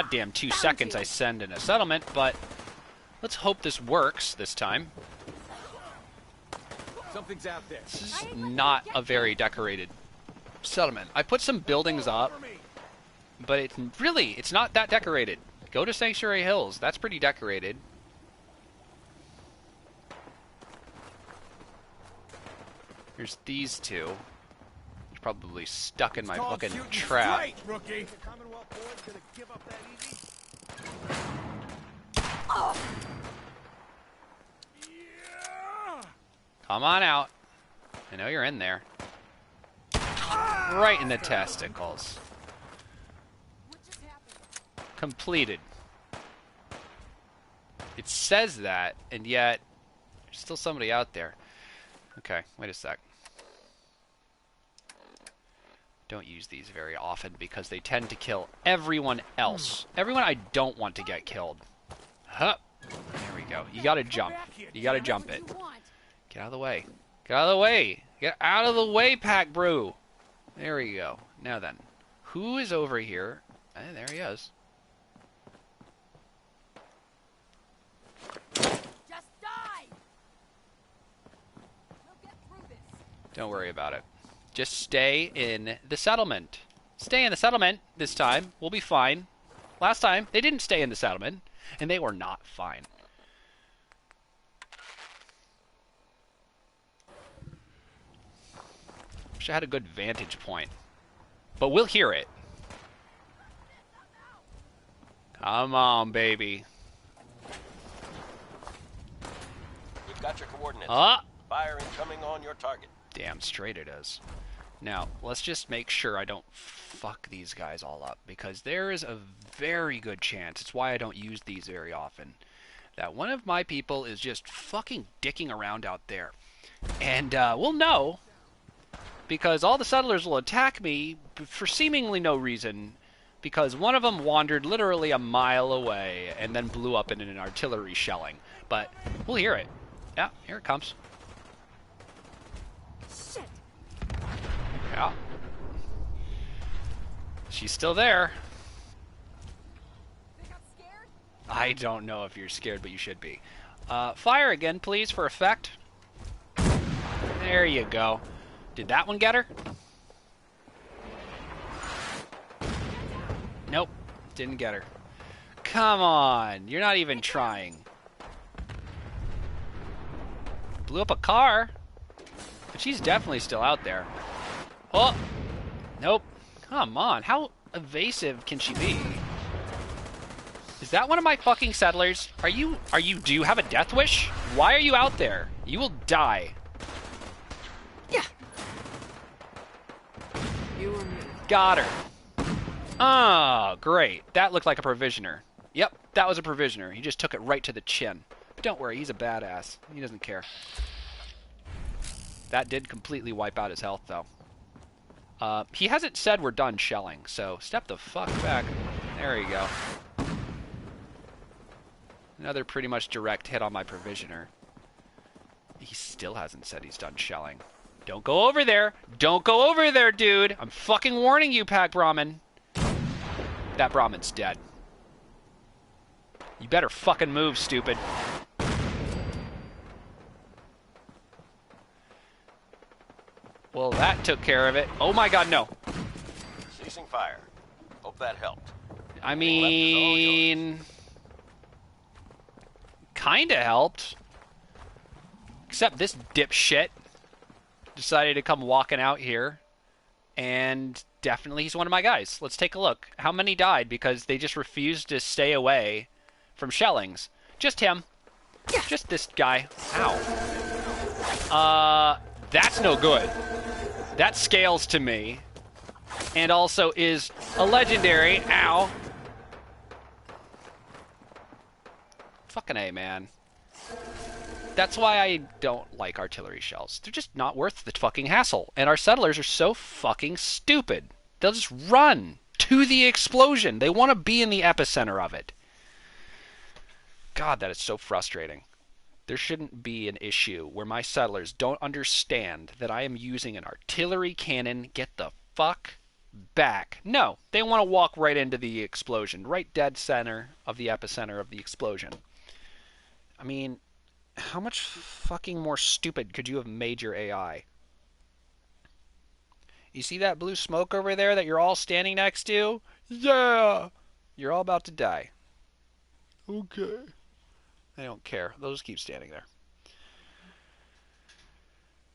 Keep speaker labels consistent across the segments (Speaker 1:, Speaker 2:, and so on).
Speaker 1: goddamn 2 seconds I send in a settlement, but let's hope this works this time.
Speaker 2: Something's out there.
Speaker 1: This is not a very decorated settlement. I put some buildings up, but it's not that decorated. Go to Sanctuary Hills. That's pretty decorated. There's these two. They're probably stuck in my fucking trap.
Speaker 2: Rookie. The Commonwealth Board's gonna give up that easy. Oh. Yeah.
Speaker 1: Come on out. I know you're in there. Right in the testicles. Completed. It says that, and yet there's still somebody out there. Okay, wait a sec. Don't use these very often because they tend to kill everyone else. Everyone I don't want to get killed. Huh. There we go. You gotta jump. You gotta jump it. Get out of the way. Get out of the way. Get out of the way, Pack Brew. There we go. Now then, who is over here? There he is.
Speaker 3: Just die. We'll get through this.
Speaker 1: Don't worry about it. Just stay in the settlement. Stay in the settlement this time. We'll be fine. Last time, they didn't stay in the settlement, and they were not fine. Wish I had a good vantage point. But we'll hear it. Come on, baby.
Speaker 4: You've got your coordinates. Fire incoming on your target.
Speaker 1: Damn straight it is. Now, let's just make sure I don't fuck these guys all up, because there is a very good chance, it's why I don't use these very often, that one of my people is just fucking dicking around out there. And we'll know, because all the settlers will attack me for seemingly no reason, because one of them wandered literally a mile away and then blew up in an artillery shelling. But we'll hear it. Yeah, here it comes.
Speaker 3: Shit.
Speaker 1: Yeah. She's still there.
Speaker 3: They got scared?
Speaker 1: I don't know if you're scared, but you should be. Fire again, please, for effect. There you go. Did that one get her? Nope. Didn't get her. Come on. You're not even trying. Blew up a car. But she's definitely still out there. Oh! Nope. Come on. How evasive can she be? Is that one of my fucking settlers? Do you have a death wish? Why are you out there? You will die.
Speaker 3: Yeah. You or me.
Speaker 1: Got her. Oh, great. That looked like a provisioner. Yep, that was a provisioner. He just took it right to the chin. But don't worry, he's a badass. He doesn't care. That did completely wipe out his health, though. He hasn't said we're done shelling, so step the fuck back. There you go. Another pretty much direct hit on my provisioner. He still hasn't said he's done shelling. Don't go over there! Don't go over there, dude! I'm fucking warning you, Pack Brahmin. That Brahmin's dead. You better fucking move, stupid. Well, that took care of it. Oh my god, no.
Speaker 4: Ceasing fire. Hope that helped.
Speaker 1: I mean... kinda helped. Except this dipshit decided to come walking out here. And definitely he's one of my guys. Let's take a look. How many died because they just refused to stay away from shellings? Just him. Just this guy. Ow. That's no good. That scales to me. And also is a legendary. Ow. Fucking A, man. That's why I don't like artillery shells. They're just not worth the fucking hassle. And our settlers are so fucking stupid. They'll just run to the explosion. They want to be in the epicenter of it. God, that is so frustrating. There shouldn't be an issue where my settlers don't understand that I am using an artillery cannon. Get the fuck back. No, they want to walk right into the explosion, right dead center of the epicenter of the explosion. I mean, how much fucking more stupid could you have made your AI? You see that blue smoke over there that you're all standing next to? Yeah! You're all about to die. Okay. They don't care. They'll just keep standing there.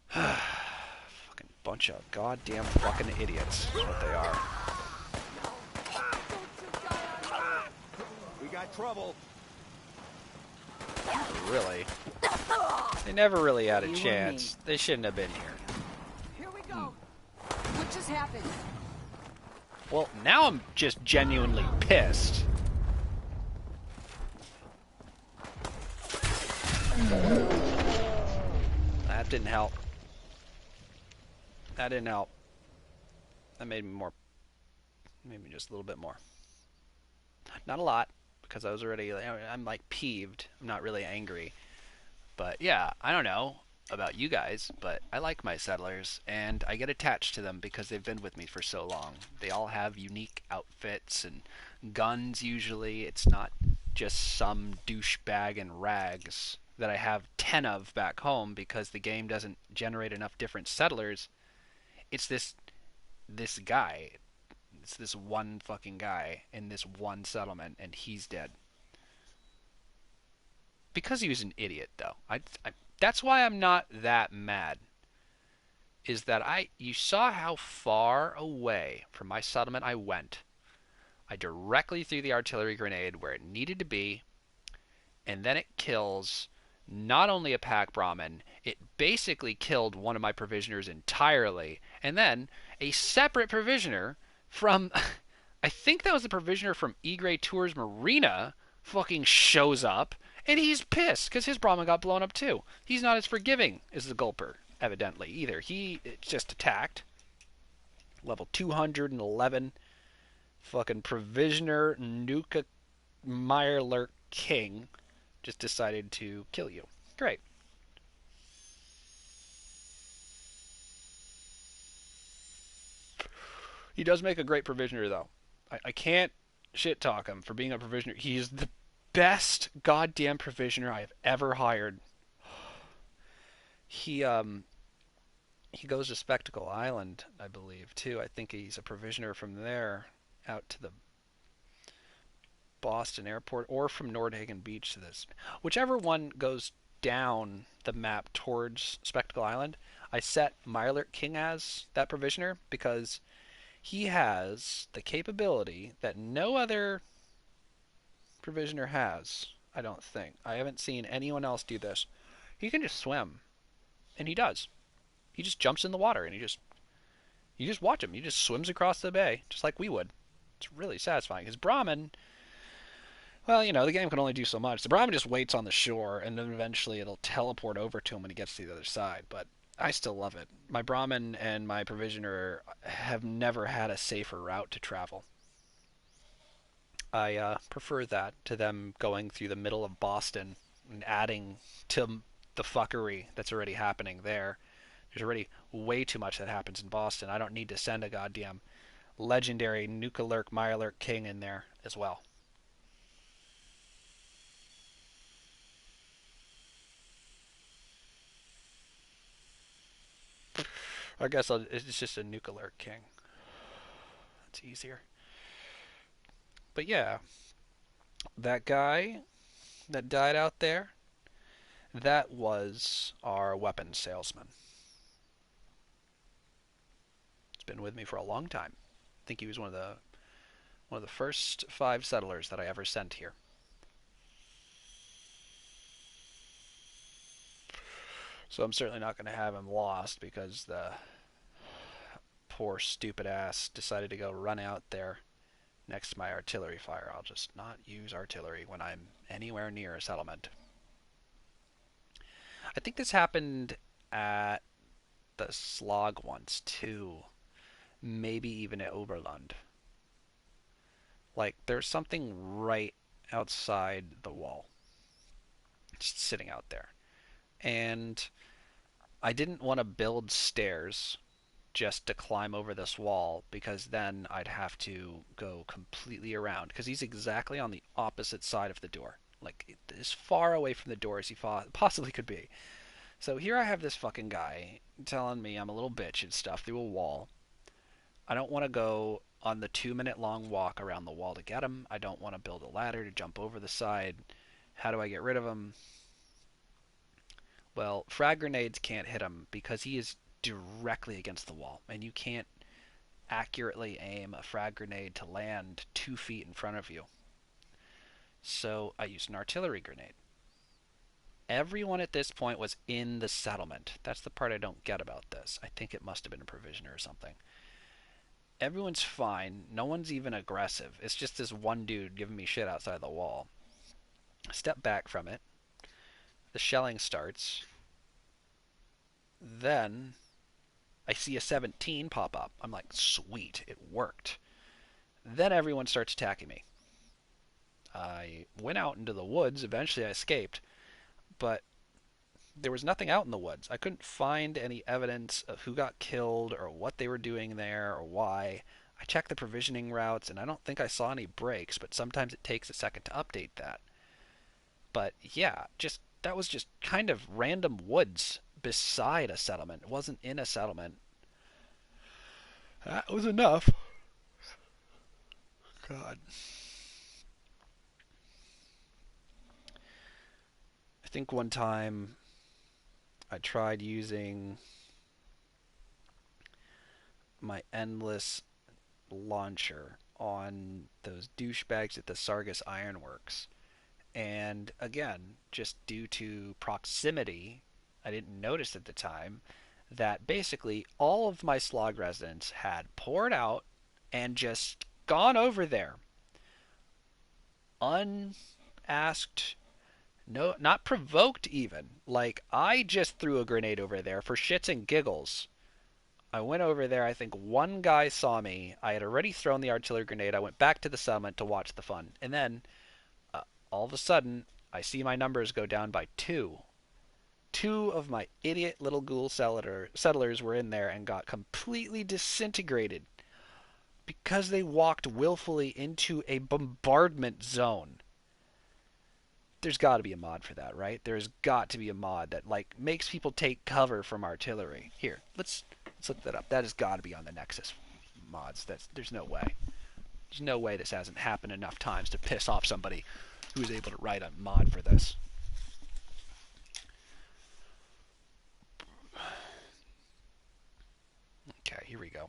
Speaker 1: Fucking bunch of goddamn fucking idiots is what they are.
Speaker 2: We got trouble.
Speaker 1: Really. They never really had a chance. They shouldn't have been here.
Speaker 3: Here we go. What just happened?
Speaker 1: Well, now I'm just genuinely pissed. That didn't help. That didn't help. That made me just a little bit more. Not a lot, because I was already, I'm like peeved. I'm not really angry. But yeah, I don't know about you guys, but I like my settlers, and I get attached to them because they've been with me for so long. They all have unique outfits and guns usually. It's not just some douchebag in rags that I have 10 of back home because the game doesn't generate enough different settlers. It's this guy. It's this one fucking guy in this one settlement, and he's dead. Because he was an idiot, though. That's why I'm not that mad. Is that you saw how far away from my settlement I went. I directly threw the artillery grenade where it needed to be, and then it kills not only a pack Brahmin, it basically killed one of my provisioners entirely, and then a separate provisioner from, I think that was the provisioner from Egray Tours Marina, fucking shows up, and he's pissed because his Brahmin got blown up too. He's not as forgiving as the Gulper, evidently, either. He just attacked. Level 211. Fucking Provisioner Nuka Meyerlurk King just decided to kill you. Great. He does make a great provisioner, though. I can't shit talk him for being a provisioner. He is the best goddamn provisioner I have ever hired. He goes to Spectacle Island, I believe, too. I think he's a provisioner from there out to the Boston airport or from Nordhagen Beach to this. Whichever one goes down the map towards Spectacle Island, I set Meyerlurk King as that provisioner because he has the capability that no other provisioner has, I don't think. I haven't seen anyone else do this. He can just swim, and he does. He just jumps in the water, and you just watch him. He just swims across the bay, just like we would. It's really satisfying. His Brahmin, well, the game can only do so much. The Brahmin just waits on the shore, and then eventually it'll teleport over to him when he gets to the other side. But I still love it. My Brahmin and my Provisioner have never had a safer route to travel. I prefer that to them going through the middle of Boston and adding to the fuckery that's already happening there. There's already way too much that happens in Boston. I don't need to send a goddamn legendary Nukalurk Meyerlurk King in there as well. I guess it's just a Nukalurk King. That's easier. But yeah, that guy that died out there, that was our weapons salesman. He's been with me for a long time. I think he was one of the first 5 settlers that I ever sent here. So I'm certainly not going to have him lost because the poor stupid ass decided to go run out there next to my artillery fire. I'll just not use artillery when I'm anywhere near a settlement. I think this happened at the Slog once too. Maybe even at Oberlund. Like, there's something right outside the wall. Just sitting out there. And I didn't want to build stairs just to climb over this wall, because then I'd have to go completely around, because he's exactly on the opposite side of the door, like as far away from the door as he possibly could be. So here I have this fucking guy telling me I'm a little bitch and stuff through a wall. I don't want to go on the 2 minute long walk around the wall to get him. I don't want to build a ladder to jump over the side. How do I get rid of him? Well, frag grenades can't hit him because he is directly against the wall, and you can't accurately aim a frag grenade to land 2 feet in front of you. So I used an artillery grenade. Everyone at this point was in the settlement. That's the part I don't get about this. I think it must have been a provisioner or something. Everyone's fine. No one's even aggressive. It's just this one dude giving me shit outside the wall. I step back from it. The shelling starts. Then I see a 17 pop up. I'm like, sweet, it worked. Then everyone starts attacking me. I went out into the woods. Eventually I escaped. But there was nothing out in the woods. I couldn't find any evidence of who got killed or what they were doing there or why. I checked the provisioning routes, and I don't think I saw any breaks, but sometimes it takes a second to update that. But yeah, just that was just kind of random woods beside a settlement. It wasn't in a settlement. That was enough. God. I think one time I tried using my endless launcher on those douchebags at the Sargus Ironworks. And again, just due to proximity, I didn't notice at the time that basically all of my slog residents had poured out and just gone over there unasked, no, not provoked even. Like, I just threw a grenade over there for shits and giggles. I went over there. I think one guy saw me. I had already thrown the artillery grenade. I went back to the settlement to watch the fun. And then, uh, all of a sudden, I see my numbers go down by two. Two of my idiot little ghoul settlers were in there and got completely disintegrated because they walked willfully into a bombardment zone. There's got to be a mod for that, right? There's got to be a mod that like makes people take cover from artillery. Here, let's look that up. That has got to be on the Nexus mods. There's no way. There's no way this hasn't happened enough times to piss off somebody who was able to write a mod for this. Okay, here we go.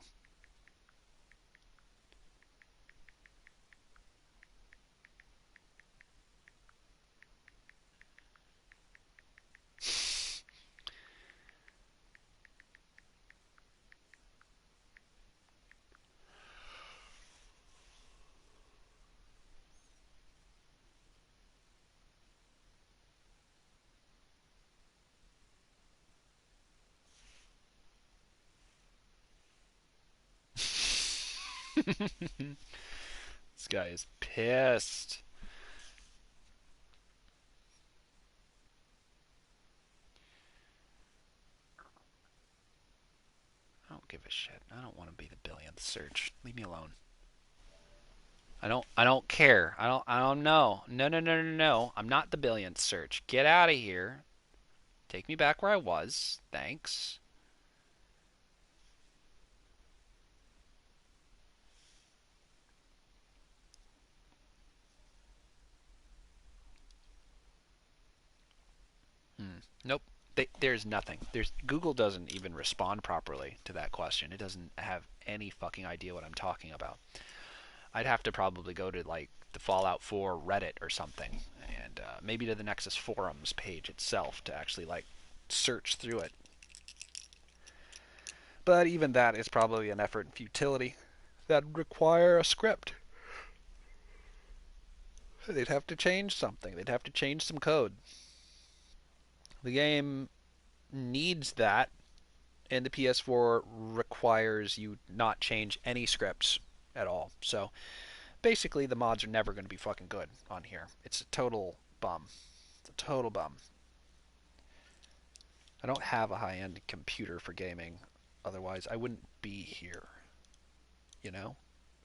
Speaker 1: This guy is pissed. I don't give a shit. I don't want to be the billionth search. Leave me alone. I don't care. I don't know. No, no, no, no, no. I'm not the billionth search. Get out of here. Take me back where I was. Thanks. Nope. There's nothing. Google doesn't even respond properly to that question. It doesn't have any fucking idea what I'm talking about. I'd have to probably go to like the Fallout 4 Reddit or something, and maybe to the Nexus forums page itself to actually like search through it. But even that is probably an effort in futility that'd require a script. They'd have to change something. They'd have to change some code. The game needs that, and the PS4 requires you not change any scripts at all. So basically, the mods are never going to be fucking good on here. It's a total bum. It's a total bum. I don't have a high-end computer for gaming. Otherwise, I wouldn't be here. You know?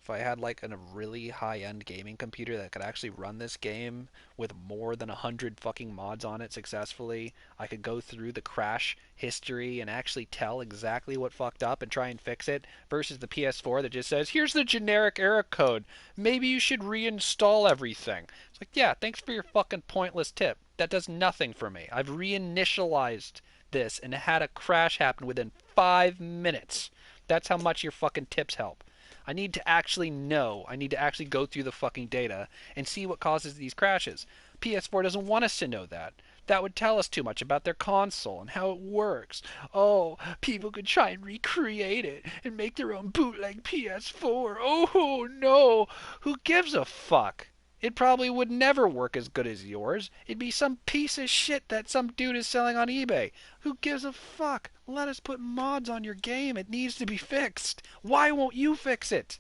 Speaker 1: If I had like a really high-end gaming computer that could actually run this game with more than 100 fucking mods on it successfully, I could go through the crash history and actually tell exactly what fucked up and try and fix it versus the PS4 that just says, "Here's the generic error code. Maybe you should reinstall everything." It's like, "Yeah, thanks for your fucking pointless tip. That does nothing for me. I've reinitialized this and had a crash happen within 5 minutes. That's how much your fucking tips help. I need to actually know. I need to actually go through the fucking data and see what causes these crashes. PS4 doesn't want us to know that. That would tell us too much about their console and how it works. Oh, people could try and recreate it and make their own bootleg PS4. Oh, no. Who gives a fuck? It probably would never work as good as yours. It'd be some piece of shit that some dude is selling on eBay. Who gives a fuck? Let us put mods on your game. It needs to be fixed. Why won't you fix it?"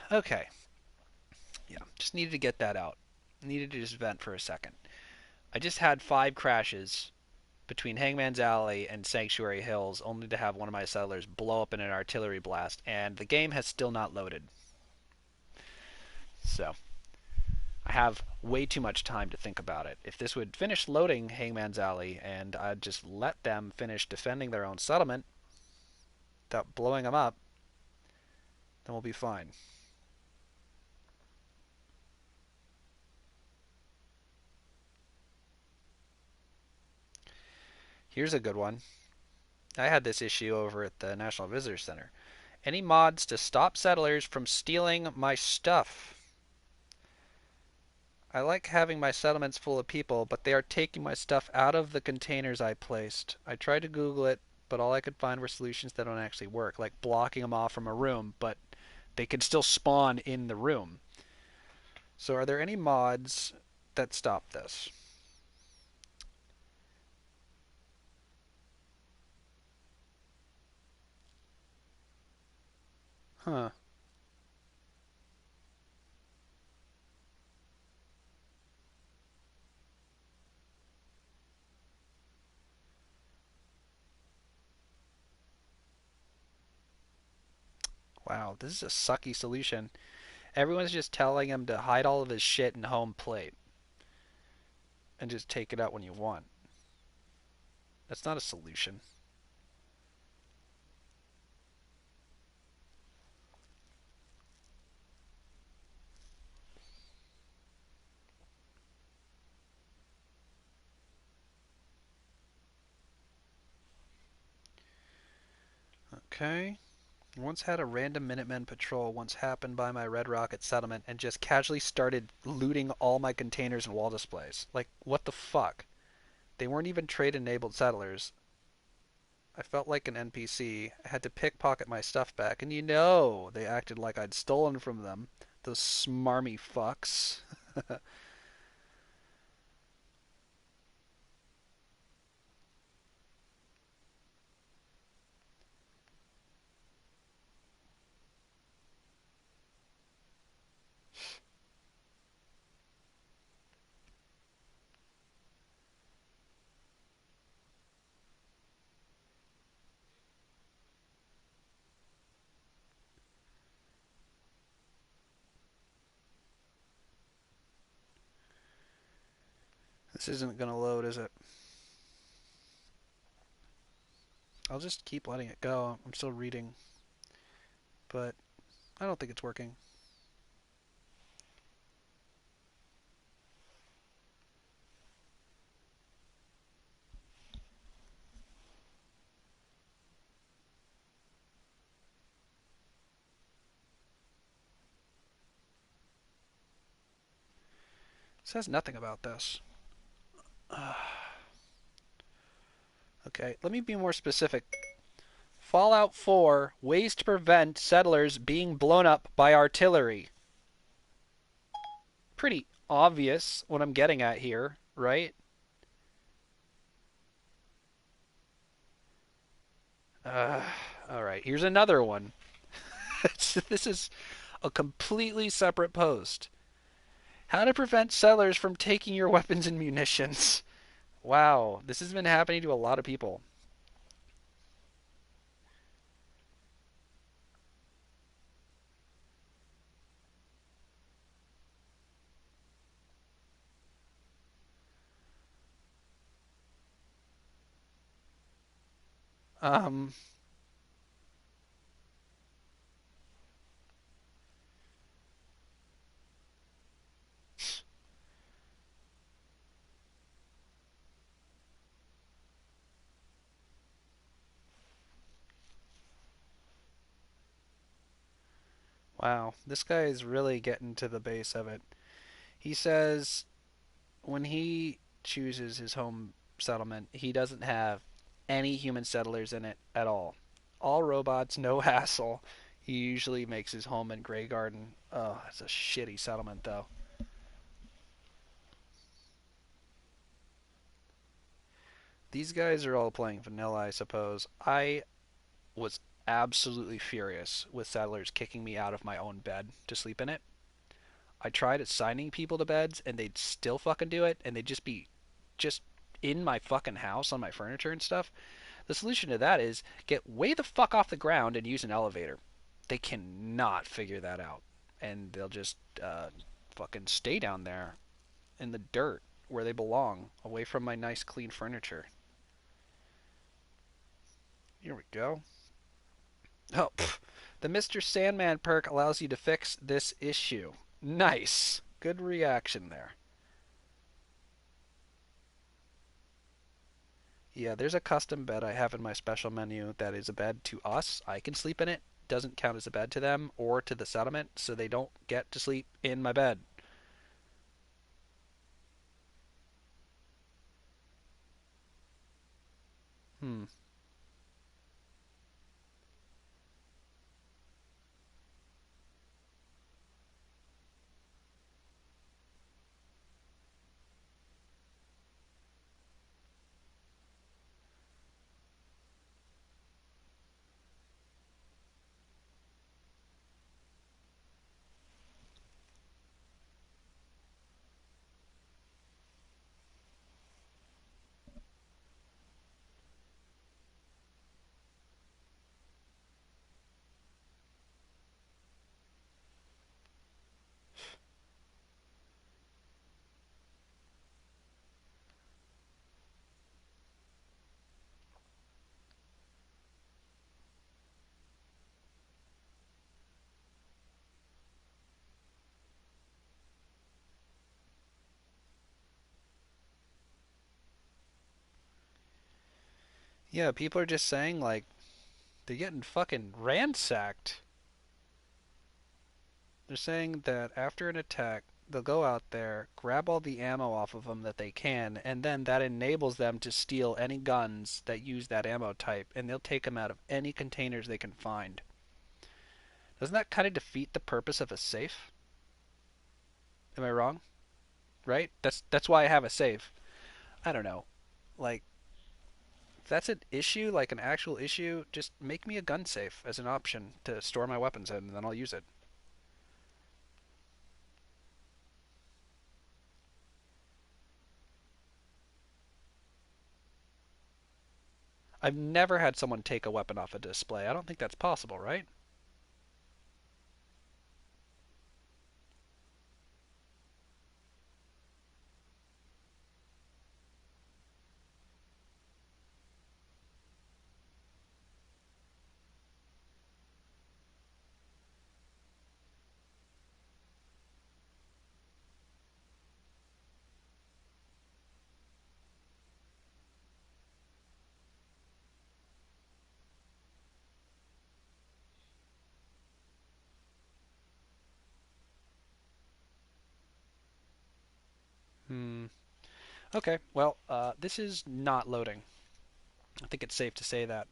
Speaker 1: Okay. Yeah, just needed to get that out. Needed to just vent for a second. I just had 5 crashes between Hangman's Alley and Sanctuary Hills, only to have one of my settlers blow up in an artillery blast, and the game has still not loaded. So, I have way too much time to think about it. If this would finish loading Hangman's Alley and I'd just let them finish defending their own settlement without blowing them up, then we'll be fine. Here's a good one. I had this issue over at the National Visitor Center. Any mods to stop settlers from stealing my stuff? I like having my settlements full of people, but they are taking my stuff out of the containers I placed. I tried to Google it, but all I could find were solutions that don't actually work, like blocking them off from a room, but they can still spawn in the room. So are there any mods that stop this? Huh. Wow, this is a sucky solution. Everyone's just telling him to hide all of his shit in home plate and just take it out when you want. That's not a solution. Okay. Once had a random Minutemen patrol once happened by my Red Rocket settlement and just casually started looting all my containers and wall displays. Like, what the fuck? They weren't even trade-enabled settlers. I felt like an NPC. I had to pickpocket my stuff back, and they acted like I'd stolen from them. Those smarmy fucks. This isn't gonna load, is it? I'll just keep letting it go. I'm still reading, but I don't think it's working. It says nothing about this. Okay, let me be more specific. Fallout 4, ways to prevent settlers being blown up by artillery. Pretty obvious what I'm getting at here, right? Uh, Alright, here's another one. This is a completely separate post. How to prevent settlers from taking your weapons and munitions. Wow, this has been happening to a lot of people. Um, wow, this guy is really getting to the base of it. He says when he chooses his home settlement, he doesn't have any human settlers in it at all. All robots, no hassle. He usually makes his home in Grey Garden. Oh, it's a shitty settlement, though. These guys are all playing vanilla, I suppose. I was absolutely furious with settlers kicking me out of my own bed to sleep in it. I tried assigning people to beds, and they'd still fucking do it, and they'd just be just in my fucking house on my furniture and stuff. The solution to that is get way the fuck off the ground and use an elevator. They cannot figure that out, and they'll just fucking stay down there in the dirt where they belong, away from my nice clean furniture. Here we go. Oh, pff. The Mr. Sandman perk allows you to fix this issue. Nice. Good reaction there. Yeah, there's a custom bed I have in my special menu that is a bed to us. I can sleep in it. Doesn't count as a bed to them or to the settlement, so they don't get to sleep in my bed. Hmm. Yeah, people are just saying like they're getting fucking ransacked. They're saying that after an attack, they'll go out there, grab all the ammo off of them that they can, and then that enables them to steal any guns that use that ammo type, and they'll take them out of any containers they can find. Doesn't that kind of defeat the purpose of a safe? Am I wrong? Right? That's why I have a safe. I don't know. Like if that's an issue, like an actual issue, just make me a gun safe as an option to store my weapons in, and then I'll use it. I've never had someone take a weapon off a display. I don't think that's possible, right? Hmm. Okay. Well, this is not loading. I think it's safe to say that.